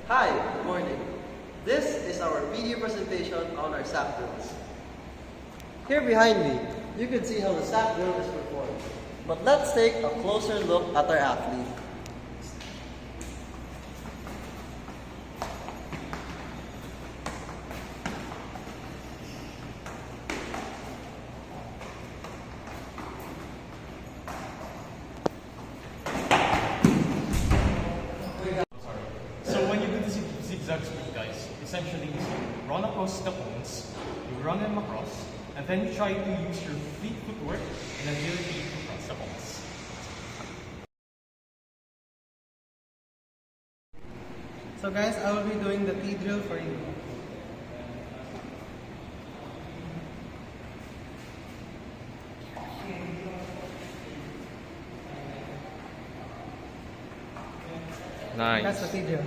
Hi, good morning. This is our video presentation on our SAP drills. Here behind me, you can see how the SAP drill is performed. But let's take a closer look at our athlete. So when you do the zigzag split, guys, essentially you run across the cones, you run them across, and then you try to use your fleet footwork and agility to cross the cones. So guys, I will be doing the T drill for you. Nice. That's the T drill.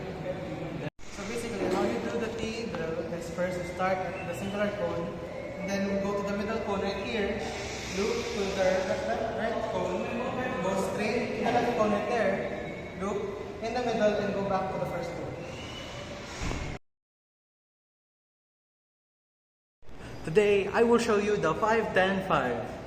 So basically, how you do the T drill is first you start at the singular cone, and then go to the middle cone right here, loop to the right cone, go straight to the left cone right there, loop in the middle, and go back to the first cone. Today, I will show you the 5-10-5.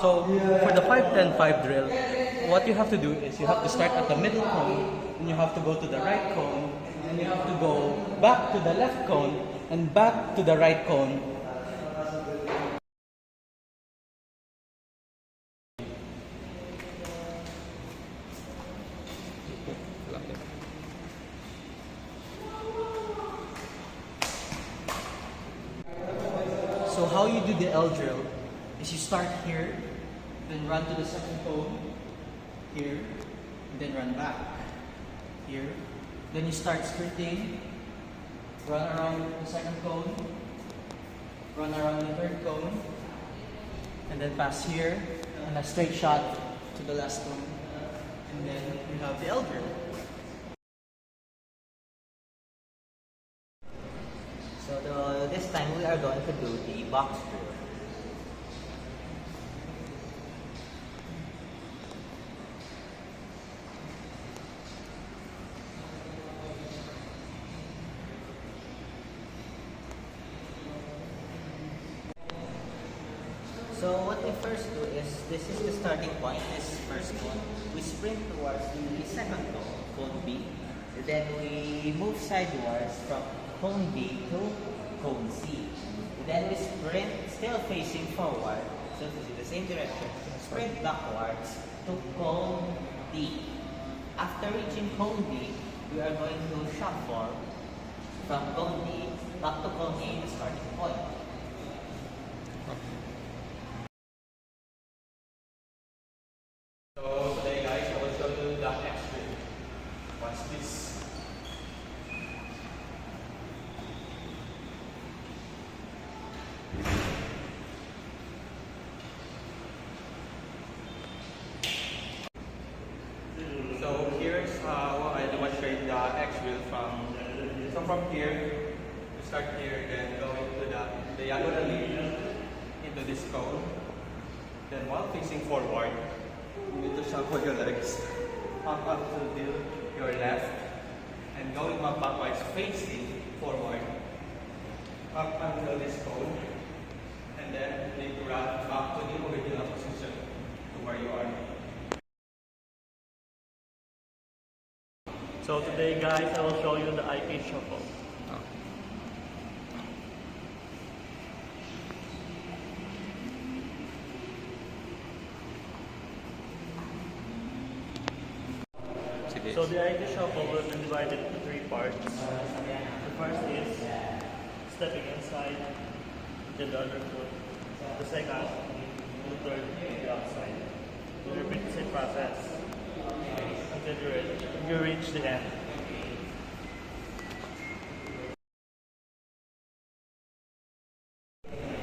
So, for the 5-10-5 drill, what you have to do is you have to start at the middle cone, and you have to go to the right cone, and you have to go back to the left cone, and back to the right cone. So how you do the L drill is you start here, then run to the second cone, here, and then run back, here. Then you start sprinting, run around the second cone, run around the third cone, and then pass here, and a straight shot to the last cone. And then you have the L drill. So this time we are going to do the box drill. So what we first do is, this is the starting point, this first cone. We sprint towards the second cone B. Then we move sideways from cone B to cone C. Then we sprint, still facing forward, so in the same direction, sprint backwards to cone D. After reaching cone D, we are going to shuffle from cone D back to cone A, the starting point. So today, guys, I will show you the X drill. Watch this. So here's how I demonstrate the X drill from. So from here, you start here, then go into the diagonally into this cone. Then while facing forward, you need to shuffle your legs up to your left, and going backwards, facing forward, up until this cone, and then you need to run back to the original position to where you are. So today guys, I will show you the IP shuffle. So the IP shuffle will be divided into 3 parts. The first is stepping inside, then the other foot, the second, the third, the outside. You repeat the same process until you reach the end.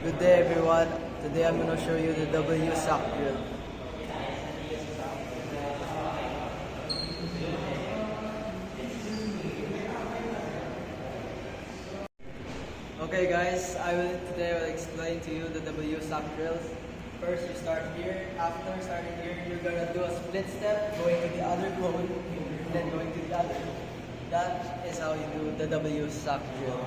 Good day everyone. Today I'm going to show you the W sock drill. Okay guys, today I will explain to you the W sock drills. First you start here, after starting here, you're gonna do a split step, going to the other cone, and then going to the other. That is how you do the W sock drill.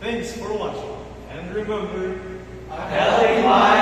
Thanks for watching, and remember, A healthy mind